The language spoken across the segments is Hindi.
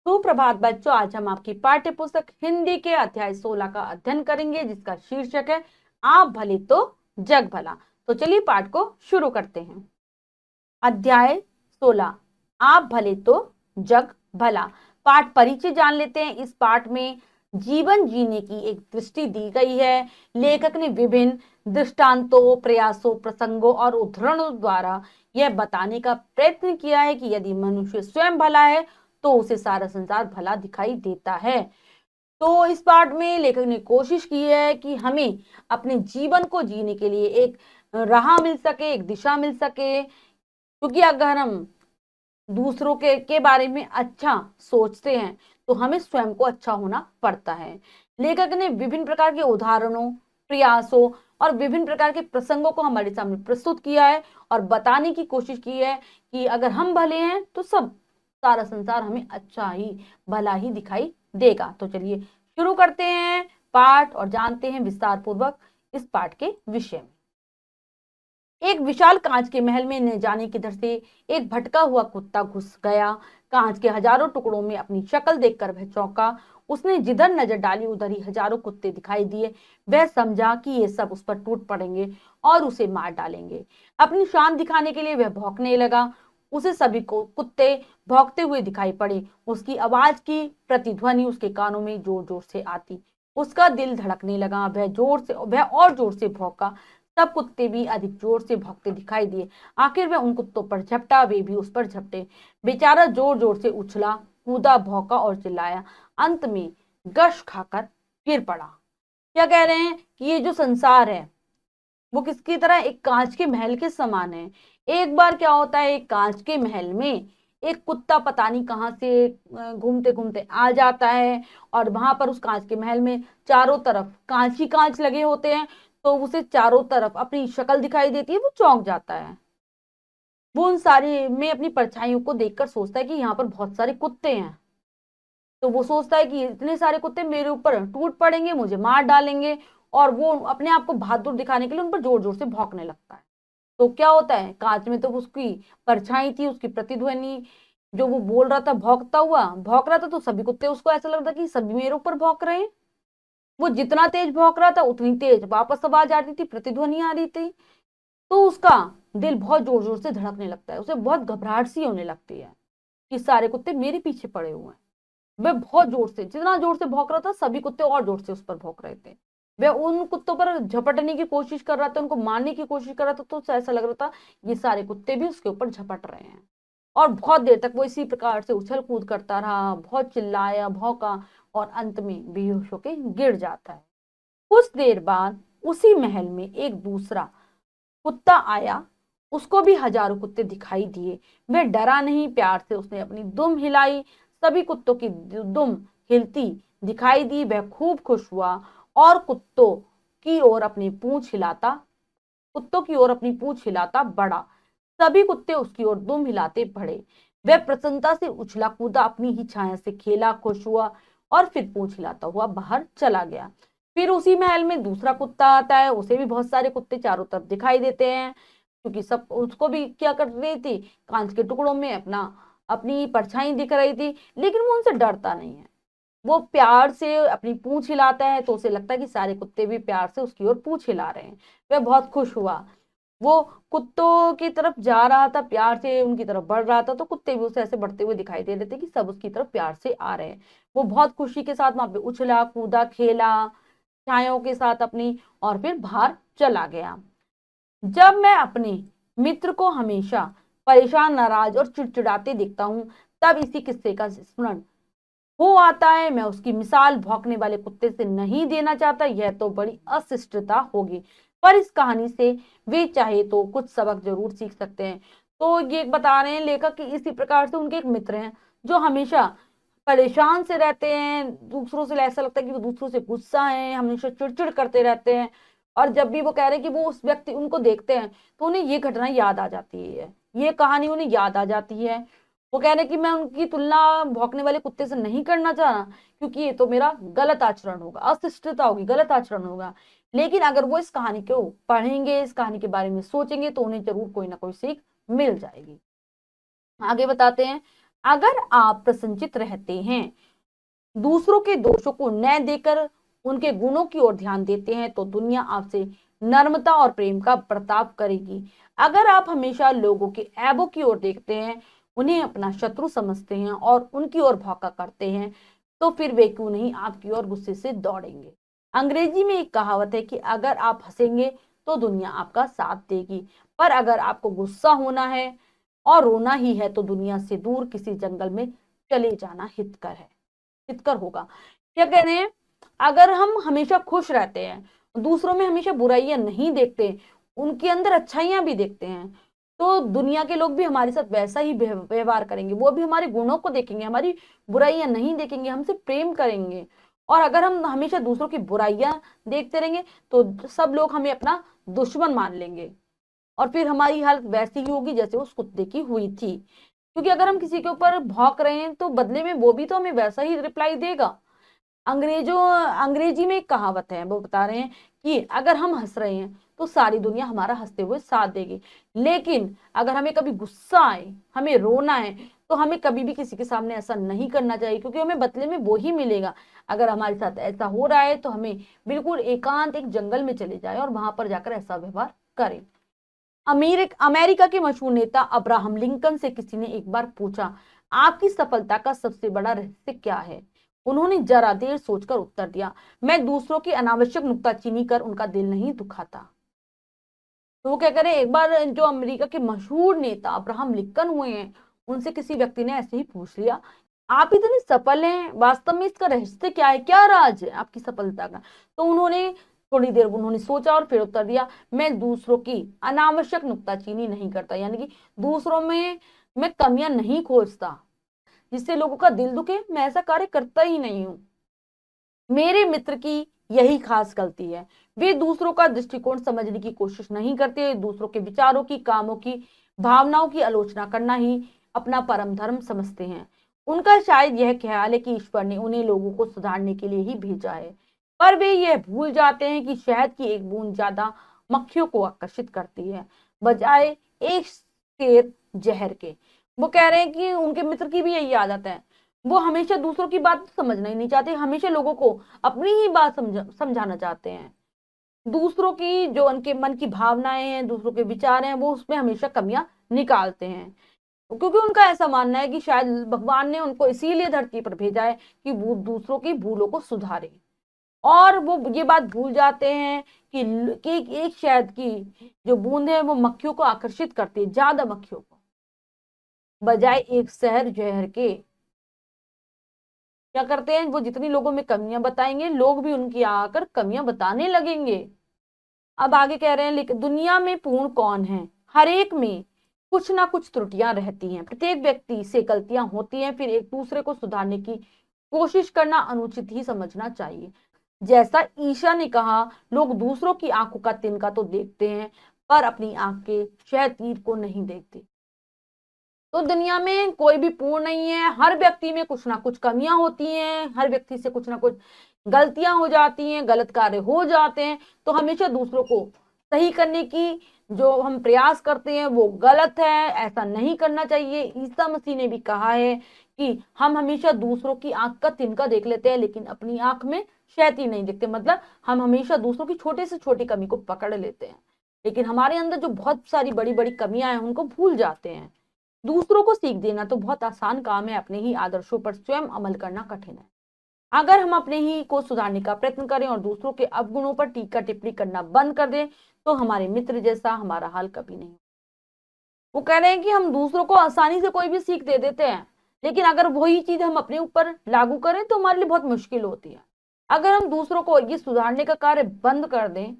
सुप्रभात बच्चों, आज हम आपकी पाठ्य पुस्तक हिंदी के अध्याय 16 का अध्ययन करेंगे, जिसका शीर्षक है आप भले तो जग भला। तो चलिए पाठ को शुरू करते हैं। अध्याय 16, आप भले तो जग भला। पाठ परिचय जान लेते हैं। इस पाठ में जीवन जीने की एक दृष्टि दी गई है। लेखक ने विभिन्न दृष्टांतों, प्रयासों, प्रसंगों और उदाहरणों द्वारा यह बताने का प्रयत्न किया है कि यदि मनुष्य स्वयं भला है तो उसे सारा संसार भला दिखाई देता है। तो इस पाठ में लेखक ने कोशिश की है कि हमें अपने जीवन को जीने के लिए एक राह मिल सके, एक दिशा मिल सके। क्योंकि अगर हम दूसरों के बारे में अच्छा सोचते हैं तो हमें स्वयं को अच्छा होना पड़ता है। लेखक ने विभिन्न प्रकार के उदाहरणों, प्रयासों और विभिन्न प्रकार के प्रसंगों को हमारे सामने प्रस्तुत किया है और बताने की कोशिश की है कि अगर हम भले हैं तो सब सारा संसार हमें अच्छा ही, भला ही दिखाई देगा। तो चलिए शुरू करते हैं पाठ और जानते हैं विस्तार पूर्वक इस पाठ के विषय में। एक विशाल कांच के महल में न जाने किधर से एक भटका हुआ कुत्ता घुस गया। कांच के हजारों टुकड़ों में अपनी शक्ल देखकर वह चौंका। उसने जिधर नजर डाली उधर ही हजारों कुत्ते दिखाई दिए। वह समझा कि ये सब उस पर टूट पड़ेंगे और उसे मार डालेंगे। अपनी शान दिखाने के लिए वह भौंकने लगा। उसे सभी को कुत्ते भौंकते हुए दिखाई पड़े। उसकी आवाज की प्रतिध्वनि उसके कानों में जोर जोर से आती। उसका दिल धड़कने लगा। वह और जोर से भौंका। सब कुत्ते भी अधिक जोर से भौंकते दिखाई दिए। आखिर वह उन कुत्तों पर झपटा, वे भी उस पर झपटे। बेचारा जोर जोर से उछला, कूदा, भौंका और चिल्लाया। अंत में गश खाकर गिर पड़ा। क्या कह रहे हैं कि ये जो संसार है वो किसकी तरह, एक कांच के महल के समान है। एक बार क्या होता है, एक कांच के महल में एक कुत्ता पता नहीं कहां से घूमते घूमते आ जाता है और वहां पर उस कांच के महल में चारों तरफ कांच ही कांच लगे होते हैं। तो उसे चारों तरफ अपनी शक्ल दिखाई देती है, वो चौंक जाता है। वो उन सारी में अपनी परछाइयों को देखकर सोचता है कि यहाँ पर बहुत सारे कुत्ते हैं। तो वो सोचता है कि इतने सारे कुत्ते मेरे ऊपर टूट पड़ेंगे, मुझे मार डालेंगे। और वो अपने आप को बहादुर दिखाने के लिए उन पर जोर जोर से भौंकने लगता है। तो क्या होता है, कांच में तो उसकी परछाई थी, उसकी प्रतिध्वनि जो वो बोल रहा था, भौंकता हुआ भौंक रहा था, तो सभी कुत्ते उसको ऐसा लगता कि सभी मेरे ऊपर भौंक रहे हैं। वो जितना तेज भौंक रहा था उतनी तेज वापस आवाज आ रही थी, प्रतिध्वनि आ रही थी। तो उसका दिल बहुत जोर जोर से धड़कने लगता है। उसे बहुत घबराहट सी होने लगती है कि सारे कुत्ते मेरे पीछे पड़े हुए हैं। वह बहुत जोर से, जितना जोर से भौंक रहा था, सभी कुत्ते और जोर से उस पर भौंक रहे थे। वह उन कुत्तों पर झपटने की कोशिश कर रहा था, उनको मारने की कोशिश कर रहा था। तो उसे ऐसा लग रहा था ये सारे कुत्ते भी उसके ऊपर झपट रहे हैं। और बहुत देर तक वो इसी प्रकार से उछल कूद करता रहा, बहुत चिल्लाया, भौंका और अंत में बेहोश होकर गिर जाता है। कुछ देर बाद उसी महल में एक दूसरा कुत्ता आया। उसको भी हजारों कुत्ते दिखाई दिए। वह डरा नहीं, प्यार से उसने अपनी दुम हिलाई। सभी कुत्तों की दुम हिलती दिखाई दी। वह खूब खुश हुआ और की ओर अपनी पूंछ हिलाता कुत्तों की ओर अपनी पूंछ हिलाता बढ़ा। सभी कुत्ते उसकी ओर दुम हिलाते बढ़े। वह प्रसन्नता से उछला कूदा, अपनी ही छाया से खेला, खुश हुआ और फिर पूंछ हिलाता हुआ बाहर चला गया। फिर उसी महल में दूसरा कुत्ता आता है। उसे भी बहुत सारे कुत्ते चारों तरफ दिखाई देते हैं, क्योंकि सब उसको भी क्या कर रही थी, कांच के टुकड़ों में अपनी परछाई दिख रही थी। लेकिन वो उनसे डरता नहीं है। वो प्यार से अपनी पूंछ हिलाता है तो उसे लगता है कि सारे कुत्ते भी प्यार से उसकी ओर पूंछ हिला रहे हैं। वह बहुत खुश हुआ। वो कुत्तों की तरफ जा रहा था, प्यार से उनकी तरफ बढ़ रहा था, तो कुत्ते भी उसे ऐसे बढ़ते हुए दिखाई दे रहे थे कि सब उसकी तरफ प्यार से आ रहे हैं। वो बहुत खुशी के साथ वहां पे उछला कूदा, खेला छायाओं के साथ अपनी, और फिर बाहर चला गया। जब मैं अपने मित्र को हमेशा परेशान, नाराज और चिड़चिड़ाते देखता हूँ, तब इसी किस्से का स्मरण हो आता है। मैं उसकी मिसाल भौंकने वाले कुत्ते से नहीं देना चाहता, यह तो बड़ी अशिष्टता होगी। पर इस कहानी से वे चाहे तो कुछ सबक जरूर सीख सकते हैं। तो ये बता रहे हैं लेखक कि इसी प्रकार से उनके एक मित्र हैं जो हमेशा परेशान से रहते हैं, दूसरों से ऐसा लगता है कि वो दूसरों से गुस्सा है, हमेशा चिड़चिड़ करते रहते हैं। और जब भी वो कह रहे हैं कि वो उस व्यक्ति उनको देखते हैं तो उन्हें ये घटना याद आ जाती है, ये कहानी उन्हें याद आ जाती है। वो कह रहे हैं कि मैं उनकी तुलना भौंकने वाले कुत्ते से नहीं करना चाह रहा, क्योंकि ये तो मेरा गलत आचरण होगा, अशिष्टता होगी, गलत आचरण होगा। लेकिन अगर वो इस कहानी को पढ़ेंगे, इस कहानी के बारे में सोचेंगे, तो उन्हें जरूर कोई ना कोई सीख मिल जाएगी। आगे बताते हैं। अगर आप प्रसन्नचित रहते हैं, दूसरों के दोषों को न देकर उनके गुणों की ओर ध्यान देते हैं, तो दुनिया आपसे नम्रता और प्रेम का बर्ताव करेगी। अगर आप हमेशा लोगों के ऐबों की ओर देखते हैं, उन्हें अपना शत्रु समझते हैं और उनकी ओर भौंका करते हैं, तो फिर वे क्यों नहीं आपकी ओर गुस्से से दौड़ेंगे। अंग्रेजी में एक कहावत है कि अगर आप हंसेंगे तो दुनिया आपका साथ देगी, पर अगर आपको गुस्सा होना है और रोना ही है, तो दुनिया से दूर किसी जंगल में चले जाना हितकर होगा। क्या कह रहे हैं, अगर हम हमेशा खुश रहते हैं, दूसरों में हमेशा बुराइयां नहीं देखते, उनके अंदर अच्छाइयां भी देखते हैं, तो दुनिया के लोग भी हमारे साथ वैसा ही व्यवहार करेंगे। वो भी हमारे गुणों को देखेंगे, हमारी बुराइयां नहीं देखेंगे, हमसे प्रेम करेंगे। और अगर हम हमेशा दूसरों की बुराइयां देखते रहेंगे, तो सब लोग हमें अपना दुश्मन मान लेंगे और फिर हमारी हालत वैसी ही होगी जैसे उस कुत्ते की हुई थी। क्योंकि अगर हम किसी के ऊपर भौंक रहे हैं, तो बदले में वो भी तो हमें वैसा ही रिप्लाई देगा। अंग्रेजी में एक कहावत है, वो बता रहे हैं कि अगर हम हंस रहे हैं तो सारी दुनिया हमारा हंसते हुए साथ देगी, लेकिन अगर हमें कभी गुस्सा आए, हमें रोना है, तो हमें कभी भी किसी के सामने ऐसा नहीं करना चाहिए, क्योंकि हमें बदले में वो ही मिलेगा। अगर हमारे साथ ऐसा हो रहा है, तो हमें बिल्कुल एकांत एक जंगल में चले जाए और वहां पर जाकर ऐसा व्यवहार करें। अमेरिका के मशहूर नेता अब्राहम लिंकन से किसी ने एक बार पूछा, आपकी सफलता का सबसे बड़ा रहस्य क्या है? उन्होंने जरा देर सोचकर उत्तर दिया, मैं दूसरों की अनावश्यक नुक्ताचीनी कर उनका दिल नहीं दुखाता। तो वो क्या करें, एक बार जो अमेरिका के मशहूर नेता अब्राहम लिंकन हुए हैं, उनसे किसी व्यक्ति ने ऐसे ही पूछ लिया, आप इतने सफल हैं, वास्तव में इसका रहस्य क्या है, क्या राज है आपकी सफलता का? तो उन्होंने थोड़ी देर उन्होंने सोचा और फिर उत्तर दिया, मैं दूसरों की अनावश्यक नुक्ताचीनी नहीं करता, यानी कि दूसरों में मैं कमियां नहीं खोजता जिससे लोगों का दिल दुखे, मैं ऐसा कार्य करता ही नहीं हूं। मेरे मित्र की यही खास गलती है, वे दूसरों का दृष्टिकोण समझने की कोशिश नहीं करते, दूसरों के विचारों की, कामों की, भावनाओं की आलोचना करना ही अपना परम धर्म समझते हैं। उनका शायद यह ख्याल है कि ईश्वर ने उन्हें लोगों को सुधारने के लिए ही भेजा है, पर वे यह भूल जाते हैं कि शहद की एक बूंद ज्यादा मक्खियों को आकर्षित करती है बजाय एक शेर जहर के। वो कह रहे हैं कि उनके मित्र की भी यही आदत है, वो हमेशा दूसरों की बात समझना ही नहीं चाहते, हमेशा लोगों को अपनी ही बात समझाना चाहते हैं। दूसरों की जो उनके मन की भावनाएं हैं, दूसरों के विचार हैं, वो उसमें हमेशा कमियां निकालते हैं, क्योंकि उनका ऐसा मानना है कि शायद भगवान ने उनको इसीलिए धरती पर भेजा है कि वो दूसरों की भूलों को सुधारे। और वो ये बात भूल जाते हैं कि एक शहद की जो बूंद है वो मक्खियों को आकर्षित करती है, ज्यादा मक्खियों को, बजाय एक शहर जहर के। क्या करते हैं, वो जितनी लोगों में कमियां बताएंगे, लोग भी उनकी आकर कमियां बताने लगेंगे। अब आगे कह रहे हैं, लेकिन दुनिया में पूर्ण कौन है? हर एक में कुछ ना कुछ त्रुटियां रहती हैं, प्रत्येक व्यक्ति से गलतियां होती हैं, फिर एक दूसरे को सुधारने की कोशिश करना अनुचित ही समझना चाहिए। जैसा ईशा ने कहा, लोग दूसरों की आंखों का तिनका तो देखते हैं, पर अपनी आंख के शहद तीर को नहीं देखते। तो दुनिया में कोई भी पूर्ण नहीं है, हर व्यक्ति में कुछ ना कुछ कमियां होती हैं, हर व्यक्ति से कुछ ना कुछ गलतियां हो जाती हैं, गलत कार्य हो जाते हैं। तो हमेशा दूसरों को सही करने की जो हम प्रयास करते हैं वो गलत है, ऐसा नहीं करना चाहिए। ईसा मसीह ने भी कहा है कि हम हमेशा दूसरों की आंख का तिनका देख लेते हैं, लेकिन अपनी आंख में शहद ही नहीं देखते। मतलब हम हमेशा दूसरों की छोटे से छोटी कमी को पकड़ लेते हैं, लेकिन हमारे अंदर जो बहुत सारी बड़ी बड़ी कमियां हैं उनको भूल जाते हैं। दूसरों को सीख देना तो बहुत आसान काम है, अपने ही आदर्शों पर स्वयं अमल करना कठिन है। अगर हम अपने ही को सुधारने का प्रयत्न करें और दूसरों के अवगुणों पर टीका टिप्पणी करना बंद कर दें, तो हमारे मित्र जैसा हमारा हाल कभी नहीं। वो कह रहे हैं कि हम दूसरों को आसानी से कोई भी सीख दे देते हैं, लेकिन अगर वही चीज हम अपने ऊपर लागू करें तो हमारे लिए बहुत मुश्किल होती है। अगर हम दूसरों को ये सुधारने का कार्य बंद कर दें,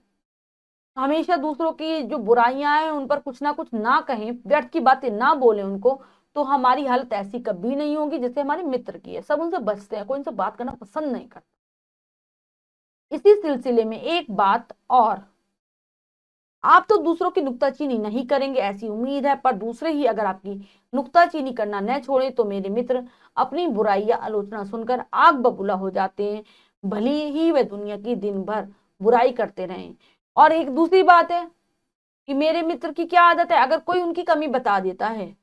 हमेशा दूसरों की जो बुराइयां हैं उन पर कुछ ना कुछ ना कहें, व्यर्थ की बातें ना बोलें उनको, तो हमारी हालत ऐसी कभी नहीं होगी जैसे हमारे मित्र की है। सब उनसे बचते हैं, कोई उनसे बात करना पसंद नहीं करता। इसी सिलसिले में एक बात और, आप तो दूसरों की नुक्ताचीनी नहीं करेंगे ऐसी उम्मीद है, पर दूसरे ही अगर आपकी नुक्ताचीनी करना न छोड़े, तो मेरे मित्र अपनी बुराई या आलोचना सुनकर आग बबूला हो जाते हैं, भली ही वे दुनिया की दिन भर बुराई करते रहें। और एक दूसरी बात है कि मेरे मित्र की क्या आदत है, अगर कोई उनकी कमी बता देता है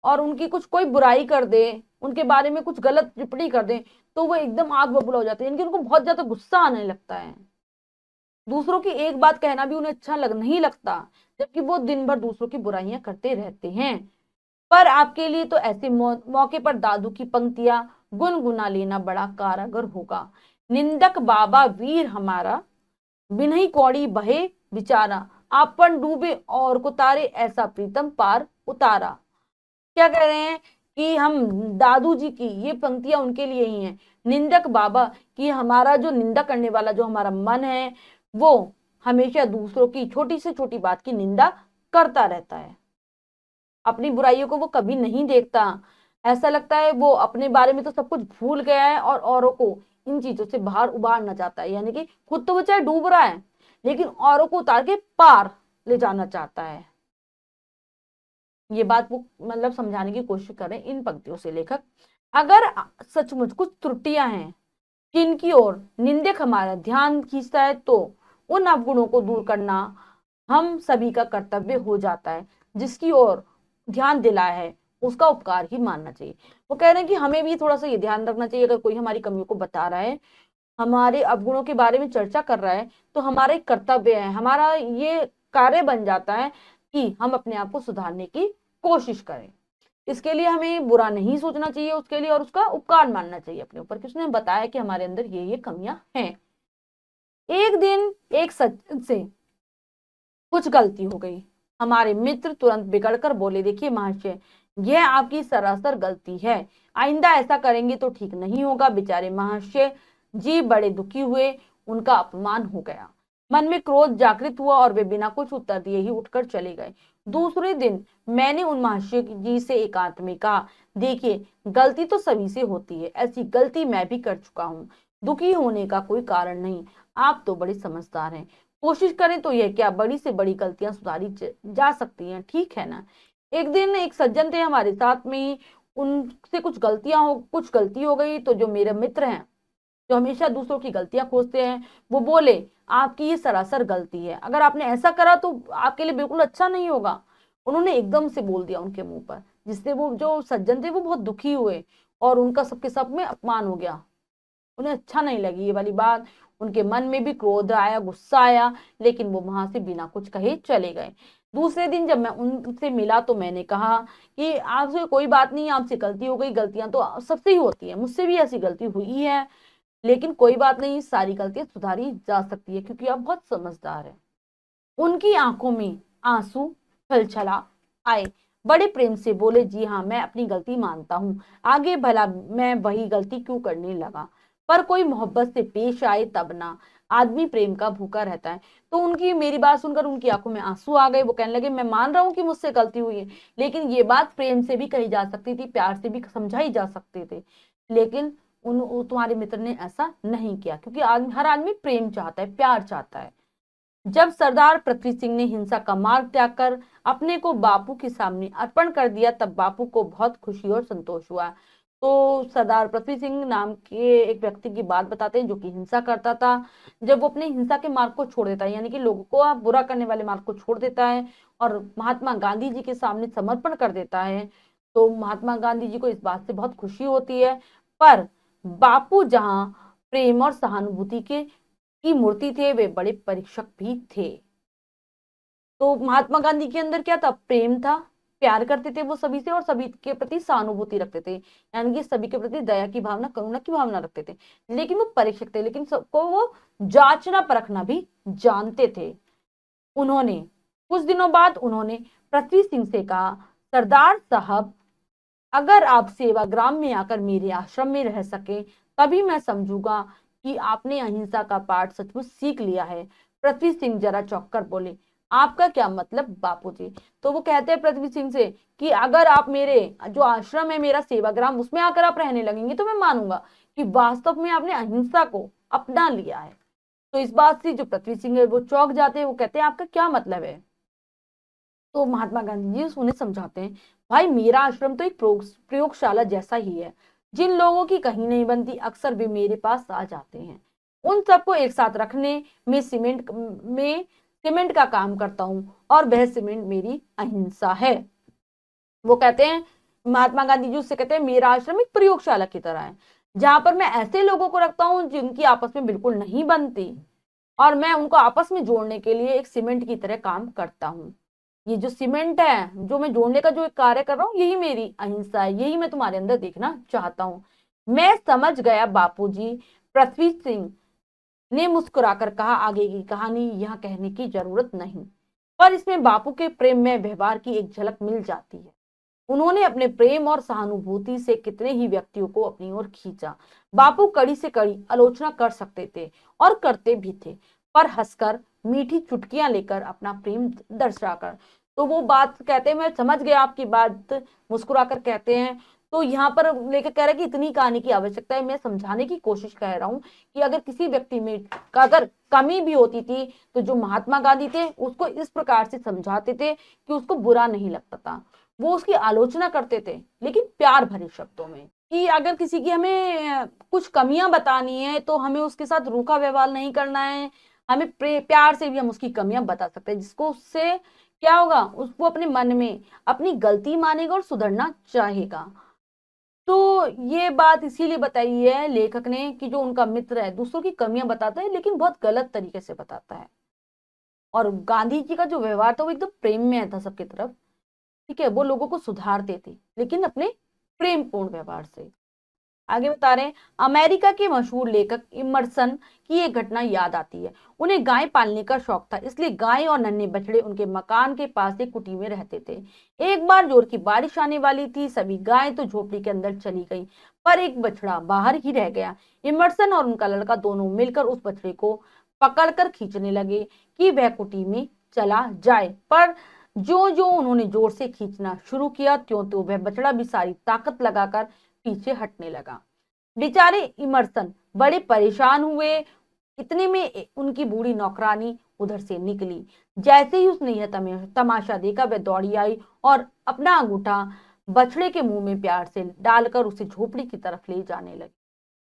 और उनकी कुछ कोई बुराई कर दे, उनके बारे में कुछ गलत टिप्पणी कर दे, तो वो एकदम आग बबूला हो जाते हैं, यानी कि उनको बहुत ज्यादा गुस्सा आने लगता है। दूसरों की एक बात कहना भी उन्हें अच्छा नहीं लगता, जबकि वो दिन भर दूसरों की बुराइयां करते रहते हैं। पर आपके लिए तो ऐसे मौके पर दादू की पंक्तियां गुनगुना लेना बड़ा कारगर होगा। निंदक बाबा वीर हमारा, बिन्ही कौड़ी बहे बेचारा, आपन डूबे और को तारे, ऐसा प्रीतम पार उतारा। क्या कह रहे हैं कि हम दादू जी की ये पंक्तियां उनके लिए ही हैं। निंदक बाबा, कि हमारा जो निंदा करने वाला जो हमारा मन है, वो हमेशा दूसरों की छोटी से छोटी बात की निंदा करता रहता है, अपनी बुराइयों को वो कभी नहीं देखता। ऐसा लगता है वो अपने बारे में तो सब कुछ भूल गया है और औरों को इन चीजों से बाहर उबारना चाहता है, यानी कि खुद तो वो चाहे डूब रहा है, लेकिन औरों को उतार के पार ले जाना चाहता है। ये बात वो मतलब समझाने की कोशिश करें इन पंक्तियों से लेखक। अगर सचमुच कुछ त्रुटियां हैं जिनकी ओर निंदक हमारा ध्यान खींचता है, तो उन अवगुणों को दूर करना हम सभी का कर्तव्य हो जाता है। जिसकी ओर ध्यान दिलाया है उसका उपकार ही मानना चाहिए। वो कह रहे हैं कि हमें भी थोड़ा सा ये ध्यान रखना चाहिए, अगर कोई हमारी कमियों को बता रहा है, हमारे अवगुणों के बारे में चर्चा कर रहा है, तो हमारा एक कर्तव्य है, हमारा ये कार्य बन जाता है कि हम अपने आप को सुधारने की कोशिश करें। इसके लिए हमें बुरा नहीं सोचना चाहिए उसके लिए, और उसका उपकार मानना चाहिए अपने ऊपर कि उसने बताया कि हमारे अंदर ये कमियां हैं। एक दिन एक सज्जन से कुछ गलती हो गई। हमारे मित्र तुरंत बिगड़कर बोले, देखिए महाशय, यह आपकी सरासर गलती है, आइंदा ऐसा करेंगे तो ठीक नहीं होगा। बेचारे महाशय जी बड़े दुखी हुए, उनका अपमान हो गया। मन में क्रोध जागृत हुआ और वे बिना कुछ उत्तर दिए ही उठकर चले गए। दूसरे दिन मैंने उन महाशय जी से एकांत में कहा, देखिए गलती तो सभी से होती है, ऐसी गलती मैं भी कर चुका हूँ, दुखी होने का कोई कारण नहीं, आप तो बड़े समझदार हैं, कोशिश करें तो यह क्या बड़ी से बड़ी गलतियां सुधारी जा सकती हैं, ठीक है ना। एक दिन एक सज्जन थे हमारे साथ में ही, उनसे कुछ गलती हो गई, तो जो मेरे मित्र हैं जो हमेशा दूसरों की गलतियां खोजते हैं, वो बोले, आपकी ये सरासर गलती है, अगर आपने ऐसा करा तो आपके लिए बिल्कुल अच्छा नहीं होगा। उन्होंने एकदम से बोल दिया उनके मुंह पर, जिससे वो जो सज्जन थे वो बहुत दुखी हुए और उनका सबके सब में अपमान हो गया। उन्हें अच्छा नहीं लगी ये वाली बात, उनके मन में भी क्रोध आया, गुस्सा आया, लेकिन वो वहां से बिना कुछ कहे चले गए। दूसरे दिन जब मैं उनसे मिला तो मैंने कहा कि आपसे कोई बात नहीं, आपसे गलती हो गई, गलतियां तो सबसे ही होती है, मुझसे भी ऐसी गलती हुई है, लेकिन कोई बात नहीं, सारी गलतियां सुधारी जा सकती है क्योंकि आप बहुत समझदार हैं। उनकी आंखों में आंसू छलछला आए, बड़े प्रेम से बोले, जी हाँ, मैं अपनी गलती मानता हूँ, आगे भला मैं वही गलती क्यों करने लगा। पर कोई मोहब्बत से पेश आए तब ना, आदमी प्रेम का भूखा रहता है। तो उनकी मेरी बात सुनकर उनकी आंखों में आंसू आ गए। वो कहने लगे, मैं मान रहा हूँ कि मुझसे गलती हुई है, लेकिन ये बात प्रेम से भी कही जा सकती थी, प्यार से भी समझाई जा सकते थे, लेकिन तुम्हारे मित्र ने ऐसा नहीं किया, क्योंकि हर आदमी प्रेम चाहता है, प्यार चाहता है। जब सरदार पृथ्वी सिंह ने हिंसा का मार्ग त्याग कर अपने को बापू के सामने अर्पण कर दिया, तब बापू को बहुत खुशी और संतोष हुआ। तो सरदार पृथ्वी सिंह नाम के एक व्यक्ति की बात बताते हैं जो कि हिंसा करता था। जब वो अपने हिंसा के मार्ग को छोड़ देता है, यानी कि लोगों को बुरा करने वाले मार्ग को छोड़ देता है और महात्मा गांधी जी के सामने समर्पण कर देता है, तो महात्मा गांधी जी को इस बात से बहुत खुशी होती है। पर बापू जहां प्रेम और सहानुभूति के की मूर्ति थे, वे बड़े परीक्षक भी थे। तो महात्मा गांधी के अंदर क्या था, प्रेम था, प्यार करते थे वो सभी से और सभी के प्रति सहानुभूति रखते थे, यानी कि सभी के प्रति दया की भावना, करुणा की भावना रखते थे। लेकिन वो परीक्षक थे, लेकिन सबको वो जांचना परखना भी जानते थे। उन्होंने कुछ दिनों बाद उन्होंने पृथ्वी सिंह से कहा, सरदार साहब, अगर आप सेवाग्राम में आकर मेरे आश्रम में रह सके, तभी मैं समझूंगा कि आपने अहिंसा का पाठ सचमुच सीख लिया है। पृथ्वी सिंह जरा चौंक कर बोले, आपका क्या मतलब बापूजी। तो वो कहते हैं पृथ्वी सिंह से कि अगर आप मेरे जो आश्रम है, मेरा सेवाग्राम, उसमें आकर आप रहने लगेंगे तो मैं मानूंगा कि वास्तव में आपने अहिंसा को अपना लिया है। तो इस बात से जो पृथ्वी सिंह है वो चौंक जाते हैं, वो कहते हैं आपका क्या मतलब है। तो महात्मा गांधी जी उन्हें समझाते हैं, भाई मेरा आश्रम तो एक प्रयोगशाला जैसा ही है, जिन लोगों की कहीं नहीं बनती अक्सर वे मेरे पास आ जाते हैं, उन सबको एक साथ रखने में सीमेंट का काम करता हूँ और वह सीमेंट मेरी अहिंसा है। वो कहते हैं महात्मा गांधी जी उससे कहते हैं मेरा आश्रम एक प्रयोगशाला की तरह है, जहां पर मैं ऐसे लोगों को रखता हूं जिनकी आपस में बिल्कुल नहीं बनती, और मैं उनको आपस में जोड़ने के लिए एक सीमेंट की तरह काम करता हूँ। ये जो सीमेंट है, जो मैं जोड़ने का जो एक कार्य कर रहा हूँ, यही मेरी अहिंसा है, यही मैं तुम्हारे अंदर देखना चाहता हूँ। मैं समझ गया बापूजी, पृथ्वी सिंह ने मुस्कुराकर कहा। आगे की कहानी यहाँ कहने की जरूरत नहीं, पर इसमें बापू के प्रेम में व्यवहार की एक झलक मिल जाती है। उन्होंने अपने प्रेम और सहानुभूति से कितने ही व्यक्तियों को अपनी ओर खींचा। बापू कड़ी से कड़ी आलोचना कर सकते थे और करते भी थे, पर हंसकर मीठी चुटकियां लेकर अपना प्रेम दर्शाकर। तो वो बात कहते हैं, मैं समझ गया आपकी बात, मुस्कुराकर कहते हैं। तो यहाँ पर लेकर कह रहा है कि इतनी कहानी की आवश्यकता है, मैं समझाने की कोशिश कर रहा हूँ कि अगर किसी व्यक्ति में अगर कमी भी होती थी तो जो महात्मा गांधी थे उसको इस प्रकार से समझाते थे कि उसको बुरा नहीं लगता था। वो उसकी आलोचना करते थे लेकिन प्यार भरे शब्दों में, कि अगर किसी की हमें कुछ कमियां बतानी है तो हमें उसके साथ रूखा व्यवहार नहीं करना है, हमें प्यार से भी हम उसकी कमियां बता सकते हैं, जिसको उससे क्या होगा, उसको अपने मन में अपनी गलती मानेगा और सुधरना चाहेगा। तो ये बात इसीलिए बताई है लेखक ने कि जो उनका मित्र है दूसरों की कमियां बताता है लेकिन बहुत गलत तरीके से बताता है। और गांधी जी का जो व्यवहार था वो एकदम प्रेम में था सबकी तरफ, ठीक है, वो लोगों को सुधारते थे लेकिन अपने प्रेम पूर्ण व्यवहार से। आगे बता रहे हैं, अमेरिका के मशहूर लेखक इमर्सन की एक घटना याद आती है। उन्हें गाय पालने का शौक था, इसलिए गाय और नन्हे बछड़े उनके मकान के पास एक कुटी में रहते थे। एक बार जोर की बारिश आने वाली थी, सभी गायें तो झोपड़ी के अंदर चली गई, पर एक बछड़ा बाहर ही रह गया। इमर्सन और उनका लड़का दोनों मिलकर उस बछड़े को पकड़कर खींचने लगे कि वह कुटी में चला जाए, पर जो जो उन्होंने जोर से खींचना शुरू किया त्यों त्यों वह बछड़ा भी सारी ताकत लगाकर पीछे हटने लगा। बेचारे इमर्सन बड़े परेशान हुए। इतने में उनकी बूढ़ी नौकरानी उधर से निकली। जैसे ही उसने यह तमाशा देखा वह दौड़ी आई और अपना अंगूठा बछड़े के मुंह में प्यार से डालकर उसे झोपड़ी की तरफ ले जाने लगी।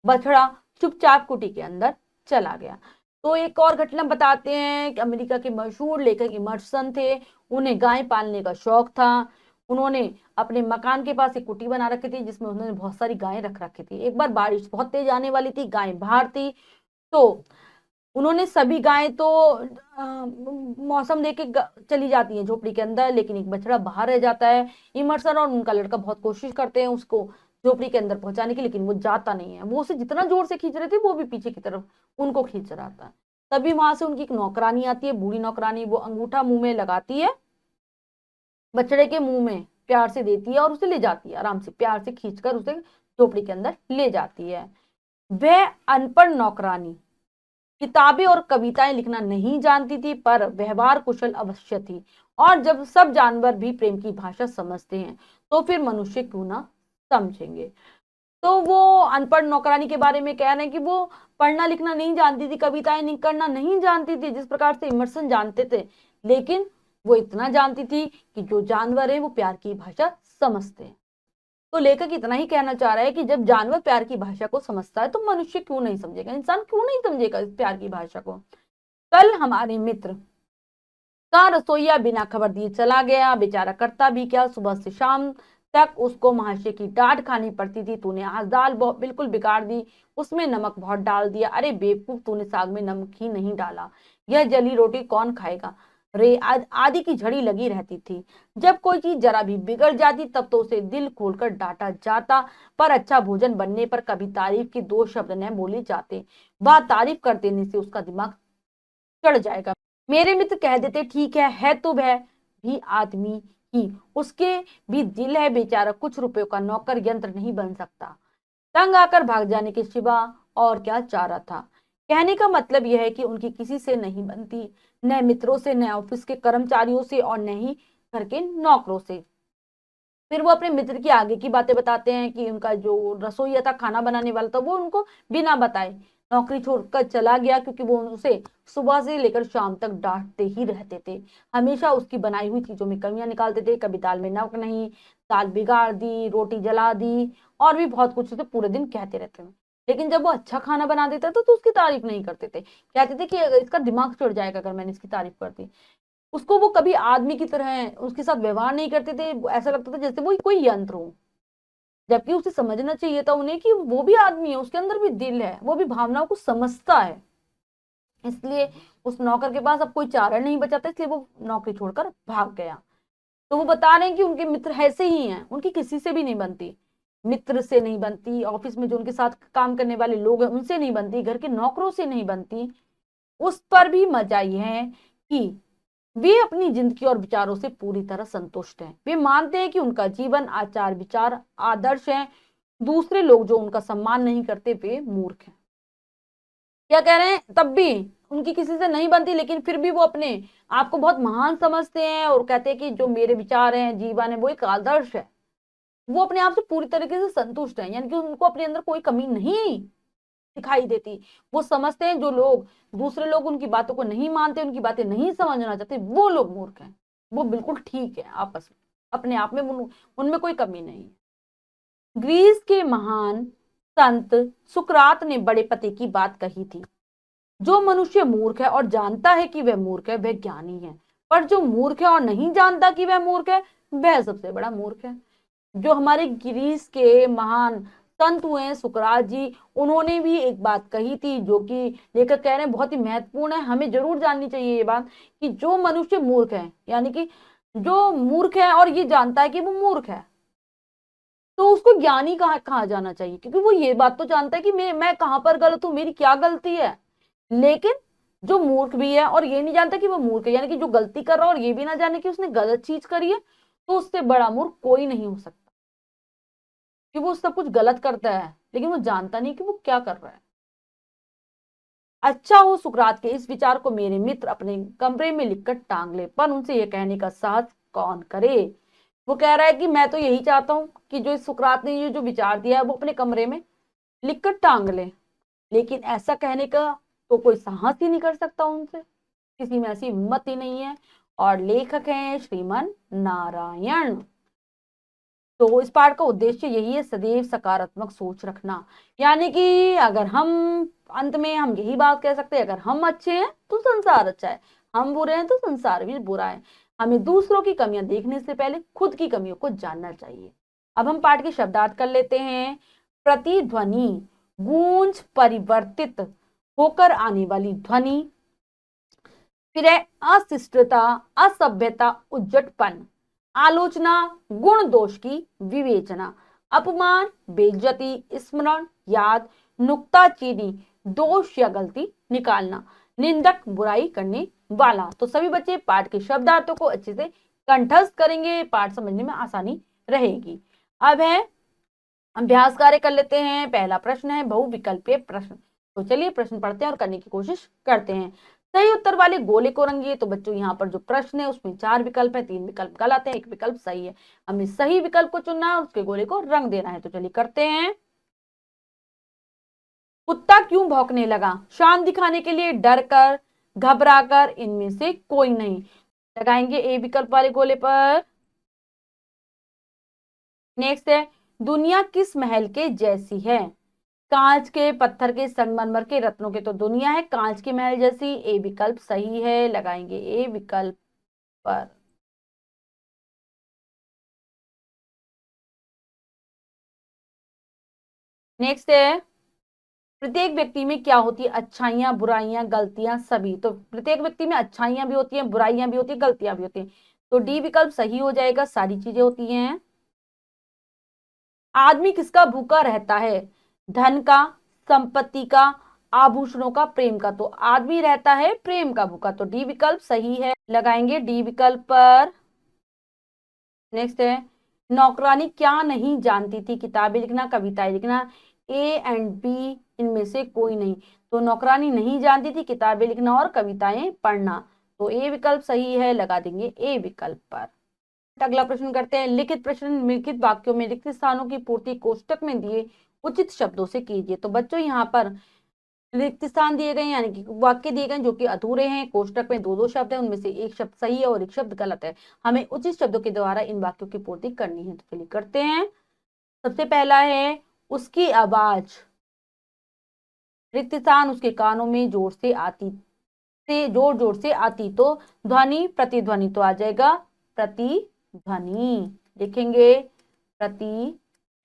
बछड़ा चुपचाप कुटी के अंदर चला गया। तो एक और घटना बताते हैं कि अमेरिका के मशहूर लेखक इमर्सन थे, उन्हें गाय पालने का शौक था। उन्होंने अपने मकान के पास एक कुटी बना रखी थी जिसमें उन्होंने बहुत सारी गायें रख रखी थी। एक बार बारिश बहुत तेज आने वाली थी, गायें बाहर थी, तो उन्होंने सभी गायें तो मौसम देख के चली जाती हैं झोपड़ी के अंदर, लेकिन एक बछड़ा बाहर रह जाता है। इमर्सन और उनका लड़का बहुत कोशिश करते हैं उसको झोपड़ी के अंदर पहुंचाने की, लेकिन वो जाता नहीं है। वो उसे जितना जोर से खींच रहे थे वो भी पीछे की तरफ उनको खींच रहा था। तभी वहां से उनकी एक नौकरानी आती है, बूढ़ी नौकरानी, वो अंगूठा मुंह में लगाती है, बछड़े के मुंह में प्यार से देती है और उसे ले जाती है, आराम से प्यार से खींचकर उसे झोपड़ी के अंदर ले जाती है। वह अनपढ़ नौकरानी किताबें और कविताएं लिखना नहीं जानती थी, पर व्यवहार कुशल अवश्य थी। और जब सब जानवर भी प्रेम की भाषा समझते हैं तो फिर मनुष्य क्यों ना समझेंगे। तो वो अनपढ़ नौकरानी के बारे में कह रहे हैं कि वो पढ़ना लिखना नहीं जानती थी, कविताएं नहीं करना नहीं जानती थी जिस प्रकार से इमर्सन जानते थे, लेकिन वो इतना जानती थी कि जो जानवर है वो प्यार की भाषा समझते हैं। तो लेखक इतना ही कहना चाह रहा है कि जब जानवर प्यार की भाषा को समझता है तो मनुष्य क्यों नहीं समझेगा, इंसान क्यों नहीं समझेगा इस प्यार की भाषा को। कल हमारे मित्र का रसोईया बिना खबर दिए चला गया, बेचारा करता भी क्या, सुबह से शाम तक उसको महाशय की डांट खानी पड़ती थी। तूने आज दाल बिल्कुल बिगाड़ दी, उसमें नमक बहुत डाल दिया, अरे बेवकूफ तूने साग में नमक ही नहीं डाला, यह जली रोटी कौन खाएगा रे, आदि की झड़ी लगी रहती थी। जब कोई चीज जरा भी बिगड़ जाती तब तो उसे दिल खोलकर डांटा जाता, पर अच्छा भोजन बनने पर कभी तारीफ के दो शब्द न बोले जाते। वह तारीफ कर देने से उसका दिमाग चढ़ जाएगा। मेरे मित्र कह देते ठीक है तो वह भी आदमी ही, उसके भी दिल है, बेचारा कुछ रुपयों का नौकर यंत्र नहीं बन सकता। तंग आकर भाग जाने के सिवा और क्या चारा था। कहने का मतलब यह है कि उनकी किसी से नहीं बनती, न मित्रों से, न ऑफिस के कर्मचारियों से, और न ही घर के नौकरों से। फिर वो अपने मित्र की आगे की बातें बताते हैं कि उनका जो रसोईया था, खाना बनाने वाला था, वो उनको बिना बताए नौकरी छोड़कर चला गया, क्योंकि वो उसे सुबह से लेकर शाम तक डांटते ही रहते थे। हमेशा उसकी बनाई हुई चीजों में कमियां निकालते थे, कभी दाल में नमक नहीं, दाल बिगाड़ दी, रोटी जला दी, और भी बहुत कुछ उसे पूरे दिन कहते रहते हैं। लेकिन जब वो अच्छा खाना बना देता था तो उसकी तारीफ नहीं करते थे, कहते थे कि इसका दिमाग चढ़ जाएगा अगर मैंने इसकी तारीफ कर दी। उसको वो कभी आदमी की तरह उसके साथ व्यवहार नहीं करते थे, ऐसा लगता था जैसे वो कोई यंत्र हो। जबकि उसे समझना चाहिए था उन्हें कि वो भी आदमी है, उसके अंदर भी दिल है, वो भी भावनाओं को समझता है। इसलिए उस नौकर के पास अब कोई चारा नहीं बचा था, इसलिए वो नौकरी छोड़कर भाग गया। तो वो बता रहे हैं कि उनके मित्र ऐसे ही हैं, उनकी किसी से भी नहीं बनती, मित्र से नहीं बनती, ऑफिस में जो उनके साथ काम करने वाले लोग हैं उनसे नहीं बनती, घर के नौकरों से नहीं बनती। उस पर भी मजा ये है कि वे अपनी जिंदगी और विचारों से पूरी तरह संतुष्ट हैं। वे मानते हैं कि उनका जीवन, आचार विचार, आदर्श हैं। दूसरे लोग जो उनका सम्मान नहीं करते वे मूर्ख हैं। क्या कह रहे हैं, तब भी उनकी किसी से नहीं बनती, लेकिन फिर भी वो अपने आप को बहुत महान समझते हैं और कहते हैं कि जो मेरे विचार हैं, जीवन है, वो एक आदर्श है। वो अपने आप से पूरी तरीके से संतुष्ट हैं, यानी कि उनको अपने अंदर कोई कमी नहीं दिखाई देती। वो समझते हैं जो लोग, दूसरे लोग उनकी बातों को नहीं मानते, उनकी बातें नहीं समझना चाहते, वो लोग मूर्ख हैं। वो बिल्कुल ठीक है आपस में, अपने आप में उनमें कोई कमी नहीं है। ग्रीस के महान संत सुकरात ने बड़े पते की बात कही थी, जो मनुष्य मूर्ख है और जानता है कि वह मूर्ख है वह ज्ञानी है, पर जो मूर्ख है और नहीं जानता कि वह मूर्ख है वह सबसे बड़ा मूर्ख है। जो हमारे ग्रीस के महान संत हुए हैं सुकरात जी, उन्होंने भी एक बात कही थी जो कि लेखक कह रहे हैं बहुत ही महत्वपूर्ण है, हमें जरूर जाननी चाहिए ये बात, कि जो मनुष्य मूर्ख है, यानी कि जो मूर्ख है और ये जानता है कि वो मूर्ख है, तो उसको ज्ञानी कहा जाना चाहिए, क्योंकि वो ये बात तो जानता है कि मैं कहां पर गलत हूं, मेरी क्या गलती है। लेकिन जो मूर्ख भी है और ये नहीं जानता कि वो मूर्ख है, यानी कि जो गलती कर रहा है और ये भी ना जाने कि उसने गलत चीज करी है, तो उससे बड़ा मूर्ख कोई नहीं हो सकता। कि वो सब कुछ गलत करता है लेकिन वो जानता नहीं कि वो क्या कर रहा है। अच्छा हो सुकरात के इस विचार को मेरे मित्र अपने कमरे में लिखकर टांग ले, पर उनसे यह कहने का साहस कौन करे। वो कह रहा है कि मैं तो यही चाहता हूं कि जो इस सुकरात ने ये जो विचार दिया है वो अपने कमरे में लिखकर टांग ले, लेकिन ऐसा कहने का तो कोई साहस ही नहीं कर सकता उनसे, किसी में ऐसी हिम्मत ही नहीं है। और लेखक हैं श्रीमान नारायण। तो इस पाठ का उद्देश्य यही है, सदैव सकारात्मक सोच रखना। यानी कि अगर हम, अंत में हम यही बात कह सकते हैं, अगर हम अच्छे हैं तो संसार अच्छा है, हम बुरे हैं तो संसार भी बुरा है। हमें दूसरों की कमियां देखने से पहले खुद की कमियों को जानना चाहिए। अब हम पाठ के शब्दार्थ कर लेते हैं। प्रतिध्वनि, गूंज परिवर्तित होकर आने वाली ध्वनि। फिर है अशिष्टता, असभ्यता, उज्जटपन। आलोचना, गुण दोष की विवेचना। अपमान, बेइज्जती, स्मरण, याद, नुक्ताचीनी, दोष या गलती निकालना। निंदक, बुराई करने वाला। तो सभी बच्चे पाठ के शब्दार्थों को अच्छे से कंठस्थ करेंगे, पाठ समझने में आसानी रहेगी। अब है अभ्यास कार्य कर लेते हैं। पहला प्रश्न है बहुविकल्पीय प्रश्न। तो चलिए प्रश्न पढ़ते हैं और करने की कोशिश करते हैं। सही उत्तर वाले गोले को रंगिए। तो बच्चों यहाँ पर जो प्रश्न है उसमें 4 विकल्प है, 3 विकल्प गलत है, 1 विकल्प सही है। हमें सही विकल्प को चुनना है और उसके गोले को रंग देना है। तो चलिए करते हैं। कुत्ता क्यों भौंकने लगा? शान दिखाने के लिए, डर कर, घबरा कर, इनमें से कोई नहीं। लगाएंगे ए विकल्प वाले गोले पर। नेक्स्ट है दुनिया किस महल के जैसी है? कांच के, पत्थर के, संगमरमर के, रत्नों के। तो दुनिया है कांच के महल जैसी, ए विकल्प सही है, लगाएंगे ए विकल्प पर। नेक्स्ट है प्रत्येक व्यक्ति में क्या होती है? अच्छाइयां, बुराइयां, गलतियां, सभी। तो प्रत्येक व्यक्ति में अच्छाइयां भी होती हैं, बुराइयां भी होती हैं, गलतियां भी होती हैं। तो डी विकल्प सही हो जाएगा, सारी चीजें होती हैं। आदमी किसका भूखा रहता है? धन का, संपत्ति का, आभूषणों का, प्रेम का। तो आदमी रहता है प्रेम का भूखा, तो डी विकल्प सही है, लगाएंगे डी विकल्प पर। नेक्स्ट है नौकरानी क्या नहीं जानती थी? किताबें लिखना, कविताएं लिखना, ए एंड बी, इनमें से कोई नहीं। तो नौकरानी नहीं जानती थी किताबें लिखना और कविताएं पढ़ना, तो ए विकल्प सही है, लगा देंगे ए विकल्प पर। अगला प्रश्न करते हैं। लिखित प्रश्न लिखित वाक्यों में रिक्त स्थानों की पूर्ति कोष्टक में दिए उचित शब्दों से कीजिए। तो बच्चों यहाँ पर रिक्त स्थान दिए गए, यानी कि वाक्य दिए गए जो कि अधूरे हैं। कोष्टक में दो दो शब्द है, उनमें से एक शब्द सही है और एक शब्द गलत है। हमें उचित शब्दों के द्वारा इन वाक्यों की पूर्ति करनी है। तो चलिए करते हैं। सबसे पहला है उसकी आवाज, रिक्त स्थान उसके कानों में जोर से आती, से जोर जोर से आती। तो ध्वनि, प्रतिध्वनि, तो आ जाएगा प्रतिध्वनि, लिखेंगे प्रतिध्वनि।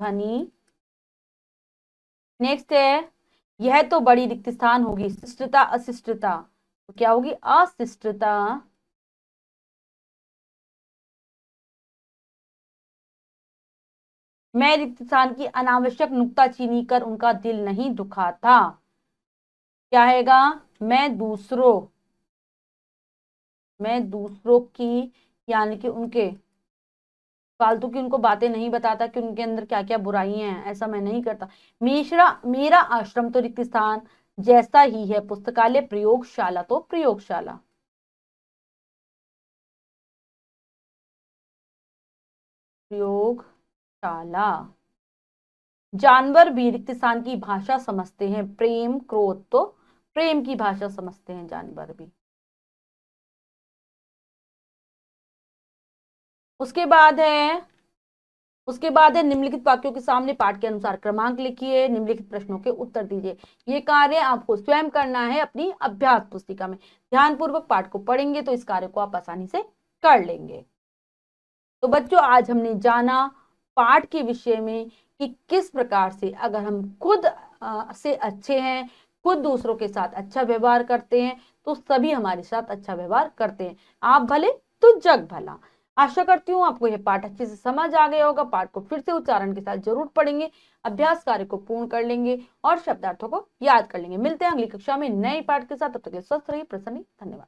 ध्वनि। नेक्स्ट है, यह तो बड़ी रिक्त स्थान होगी, शिष्टता अशिष्टता, तो क्या होगी? अशिष्टता। मैं रिक्त स्थान की अनावश्यक नुक्ताचीनी कर उनका दिल नहीं दुखा था। क्या आएगा? मैं दूसरों की, यानी कि उनके फालतू की उनको बातें नहीं बताता कि उनके अंदर क्या क्या बुराइयां हैं, ऐसा मैं नहीं करता। मेरा आश्रम तो रिक्त स्थान जैसा ही है, पुस्तकालय प्रयोगशाला तो प्रयोगशाला। प्रयोगशाला। जानवर भी रिक्त स्थान की भाषा समझते हैं, प्रेम क्रोध तो प्रेम की भाषा समझते हैं जानवर भी। उसके बाद है निम्नलिखित वाक्यों के सामने पाठ के अनुसार क्रमांक लिखिए, निम्नलिखित प्रश्नों के उत्तर दीजिए। ये कार्य आपको स्वयं करना है अपनी अभ्यास पुस्तिका में। ध्यानपूर्वक पाठ को पढ़ेंगे तो इस कार्य को आप आसानी से कर लेंगे। तो बच्चों, आज हमने जाना पाठ के विषय में कि किस प्रकार से अगर हम खुद से अच्छे हैं, खुद दूसरों के साथ अच्छा व्यवहार करते हैं, तो सभी हमारे साथ अच्छा व्यवहार करते हैं। आप भले तो जग भला। आशा करती हूँ आपको यह पाठ अच्छे से समझ आ गया होगा। पाठ को फिर से उच्चारण के साथ जरूर पढ़ेंगे, अभ्यास कार्य को पूर्ण कर लेंगे और शब्दार्थों को याद कर लेंगे। मिलते हैं अगली कक्षा में नए पाठ के साथ। तब तक के लिए स्वस्थ रहिए, प्रसन्न रहिए। धन्यवाद।